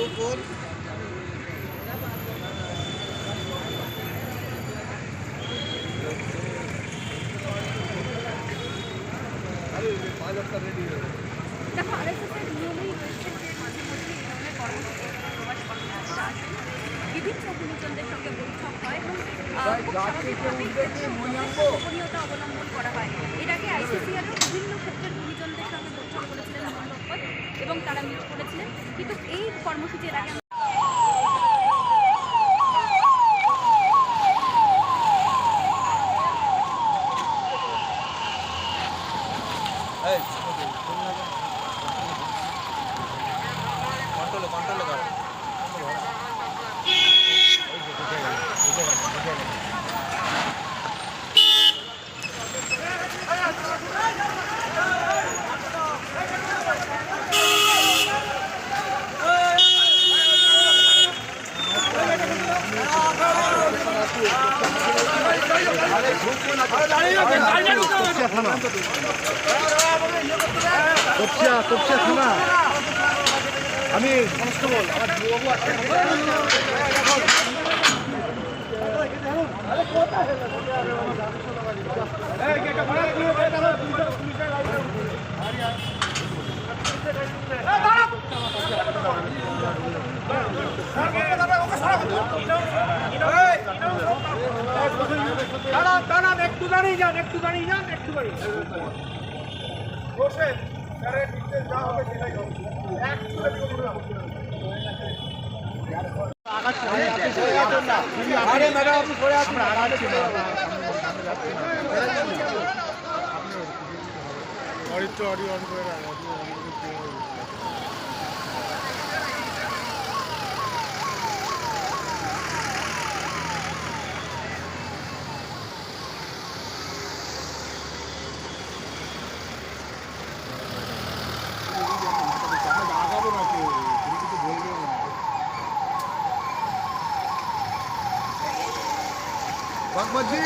দেখো আরএসএসের নিয়মেই রয়েছে যে মাঝে মধ্যে এই ধরনের কর্মসূচি প্রকাশ করা হয়। বিভিন্ন গুরুজনদের সঙ্গে বৈঠক হয় এবং গোপনীয়তা অবলম্বন করা হয়। এর আগে আইসিসিআরও বিভিন্ন ক্ষেত্রের গুরুজনদের সঙ্গে বৈঠক করেছিলেন মোহাম্মদ এবং তারা মিট করেছিলেন, কিন্তু এই কর্মসূচির আগে তপসিয়া থানা আমি কনস্টেবল আমার যুববাবু আছে। একটু দাঁড়িয়ে যান, একটু দাঁড়িয়ে যান, একটু দাঁড়িয়ে বসে যা হবে সেটাই হবে। অডিও অন করে বাগবাজি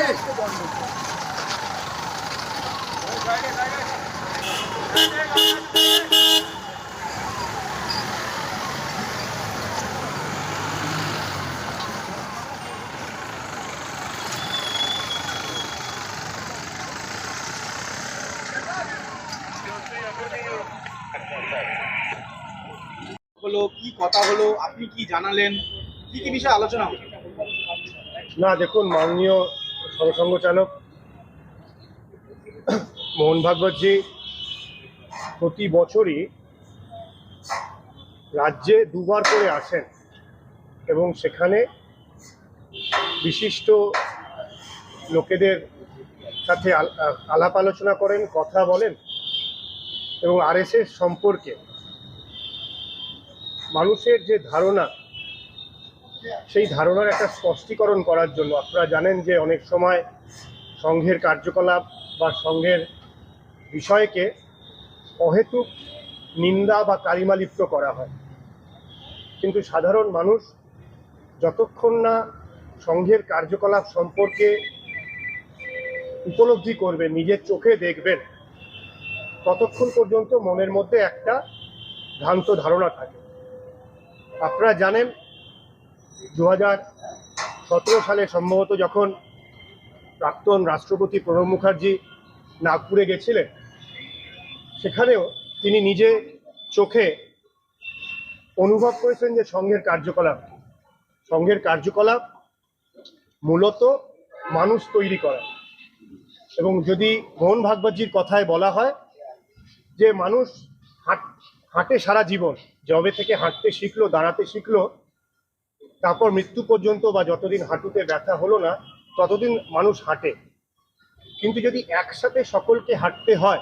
হলো কি কথা হলো, আপনি কি জানালেন, কি কি বিষয়ে আলোচনা হলো? না দেখুন, মাননীয় সরসংঘ চালক মোহন ভাগবতজি প্রতি বছরই রাজ্যে দুবার করে আসেন এবং সেখানে বিশিষ্ট লোকেদের সাথে আলাপ আলোচনা করেন, কথা বলেন এবং আরএসএস সম্পর্কে মানুষের যে ধারণা, সেই ধারণার একটা স্পষ্টীকরণ করার জন্য। আপনারা জানেন যে অনেক সময় সংঘের কার্যকলাপ বা সংঘের বিষয়কে অহেতুক নিন্দা বা কালিমালিপ্ত করা হয়, কিন্তু সাধারণ মানুষ যতক্ষণ না সংঘের কার্যকলাপ সম্পর্কে উপলব্ধি করবেন, নিজের চোখে দেখবেন, ততক্ষণ পর্যন্ত মনের মধ্যে একটা ভ্রান্ত ধারণা থাকে। আপনারা জানেন 2017 সালে সম্ভবত যখন প্রাক্তন রাষ্ট্রপতি প্রণব মুখার্জি নাগপুরে গেছিলেন, সেখানেও তিনি নিজে চোখে অনুভব করেছেন যে সংঘের কার্যকলাপ মূলত মানুষ তৈরি করা। এবং যদি মোহন ভাগবতজির কথায় বলা হয় যে মানুষ হাঁটে সারা জীবন, যবে থেকে হাঁটতে শিখলো, দাঁড়াতে শিখলো, তারপর মৃত্যু পর্যন্ত বা যতদিন হাঁটুতে ব্যথা হলো না ততদিন মানুষ হাঁটে। কিন্তু যদি একসাথে সকলকে হাঁটতে হয়,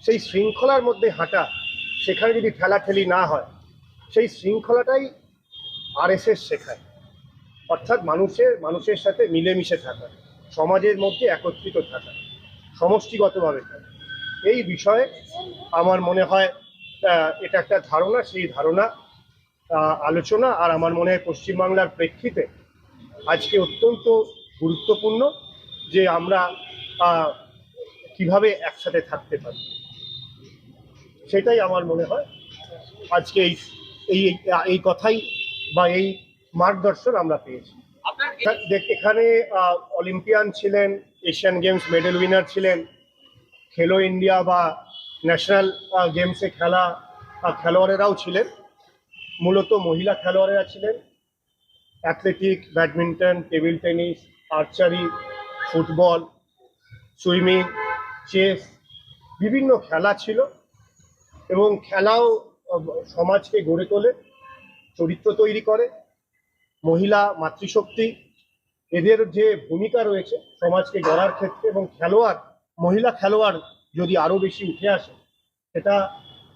সেই শৃঙ্খলার মধ্যে হাঁটা, সেখানে যদি ঠেলাঠেলি না হয়, সেই শৃঙ্খলাটাই আরএসএস শেখায়। অর্থাৎ মানুষের সাথে মিলেমিশে থাকা, সমাজের মধ্যে একত্রিত থাকা, সমষ্টিগতভাবে থাকা। এই বিষয়ে আমার মনে হয় এটা একটা ধারণা, সেই ধারণা আলোচনা আর আমার মনে হয় পশ্চিমবাংলার প্রেক্ষিতে আজকে অত্যন্ত গুরুত্বপূর্ণ যে আমরা কিভাবে একসাথে থাকতে পারি। সেটাই আমার মনে হয় আজকে এই এই এই কথাই বা এই মার্গদর্শন আমরা পেয়েছি। আপনার এখানে অলিম্পিয়ান ছিলেন, এশিয়ান গেমস মেডেল উইনার ছিলেন, খেলো ইন্ডিয়া বা ন্যাশনাল গেমসে খেলা খেলোয়াড়েরাও ছিলেন। মূলত মহিলা খেলোয়াড়েরা ছিলেন। Athletic, badminton, table tennis, archery, football, swimming, chess, বিভিন্ন খেলা ছিল এবং খেলাও সমাজকে গড়ে তোলে, চরিত্র তৈরি করে। মহিলা মাতৃশক্তি এদের যে ভূমিকা রয়েছে সমাজকে গড়ার ক্ষেত্রে, এবং মহিলা খেলোয়াড় যদি আরও বেশি উঠে আসে সেটা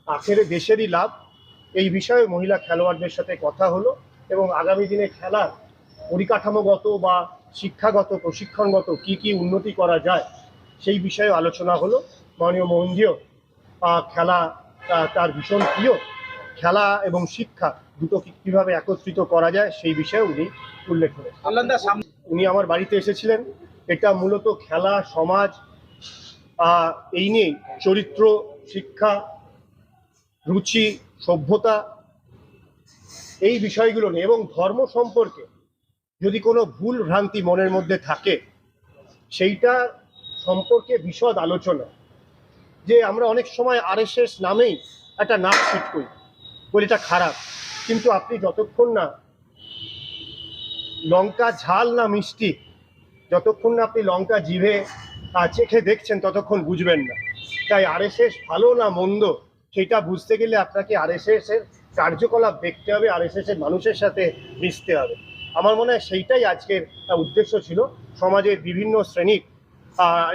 আখেরে দেশেরই লাভ। এই বিষয়ে মহিলা খেলোয়াড়দের সাথে কথা হলো এবং আগামী দিনে খেলার পরিকাঠামোগত বা শিক্ষাগত প্রশিক্ষণগত কি উন্নতি করা যায় সেই বিষয়ে আলোচনা হলো। মাননীয় মোহনজিও খেলা তার ভীষণ প্রিয়, খেলা এবং শিক্ষা দুটো কীভাবে একত্রিত করা যায় সেই বিষয়ে উনি উল্লেখ করেছেন। কল্যাণদার সামনে উনি আমার বাড়িতে এসেছিলেন। এটা মূলত খেলা, সমাজ, এই নিয়ে চরিত্র, শিক্ষা, রুচি, সভ্যতা, এই বিষয়গুলো নিয়ে এবং ধর্ম সম্পর্কে যদি কোনো ভুল ভ্রান্তি মনের মধ্যে থাকে সেইটা সম্পর্কে বিশদ আলোচনা। যে আমরা অনেক সময় আরএসএস নামেই একটা নাক ছিট করি, বলি এটা খারাপ, কিন্তু আপনি যতক্ষণ না লঙ্কা ঝাল না মিষ্টি, যতক্ষণ না আপনি লঙ্কা জিভে চেখে দেখছেন ততক্ষণ বুঝবেন না। তাই আরএসএস ভালো না মন্দ সেটা বুঝতে গেলে আপনাকে আরএসএস এর কার্যকলাপ দেখতে হবে, আরএসএস এর মানুষের সাথে মিশতে হবে। আমার মনে হয় সেইটাই আজকের উদ্দেশ্য ছিল। সমাজের বিভিন্ন শ্রেণীর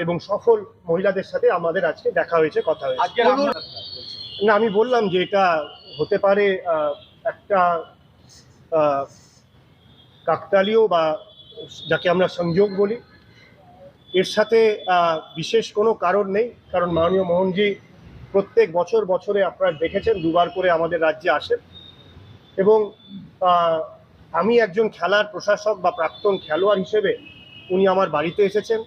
এবং সফল মহিলাদের সাথে আমাদের আজকে দেখা হয়েছে, কথা হয়েছে। আজকের না, আমি বললাম যে এটা হতে পারে একটা কাকতালীয় বা যাকে আমরা সংযোগ বলি, এর সাথে বিশেষ কোনো কারণ নেই। কারণ মাননীয় মোহনজি প্রত্যেক বছরে আপনারা দেখেছেন দুবার করে আমাদের রাজ্যে আসেন এবং আমি একজন খেলার প্রশাসক বা প্রাক্তন খেলোয়াড় হিসেবে উনি আমার বাড়িতে এসেছেন।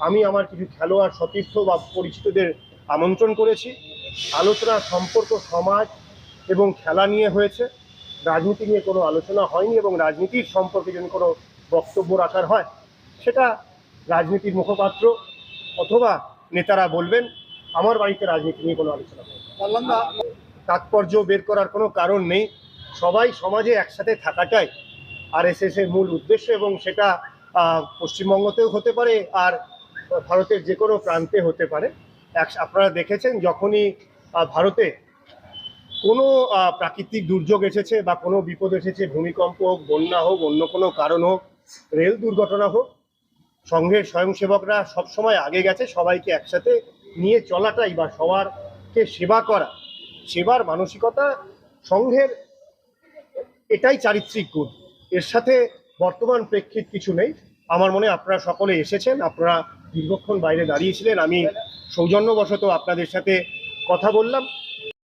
আমি আমার কিছু খেলোয়াড় সতীর্থ বা পরিচিতদের আমন্ত্রণ করেছি। আলোচনা সম্পর্ক সমাজ এবং খেলা নিয়ে হয়েছে, রাজনীতি নিয়ে কোনো আলোচনা হয়নি এবং রাজনীতির সম্পর্কে যদি কোনো বক্তব্য রাখার হয় সেটা রাজনীতির মুখপাত্র অথবা নেতারা বলবেন। আমার বাড়িতে রাজনীতি নিয়ে কোনো আলোচনা হয়। কল্যাণদা তাৎপর্য বের করার কোনো কারণ নেই। সবাই সমাজে একসাথে থাকাটাই আরএসএস এর মূল উদ্দেশ্য এবং সেটা পশ্চিমবঙ্গতেও হতে পারে আর ভারতের যে কোনো প্রান্তে হতে পারে। আপনারা দেখেছেন যখনই ভারতে কোনো প্রাকৃতিক দুর্যোগ এসেছে বা কোনো বিপদ এসেছে, ভূমিকম্প হোক, বন্যা হোক, অন্য কোনো কারণ হোক, রেল দুর্ঘটনা হোক, সংঘের স্বয়ংসেবকরা সবসময় আগে গেছে। সবাইকে একসাথে নিয়ে চলাটাই বা সবারকে সেবা করা, সেবার মানসিকতা সংঘের, এটাই চারিত্রিক গুণ। এর সাথে বর্তমান প্রেক্ষিত কিছু নেই। আমার মনে আপনারা সকলে এসেছেন, আপনারা দীর্ঘক্ষণ বাইরে দাঁড়িয়েছিলেন, আমি সৌজন্যবশত আপনাদের সাথে কথা বললাম।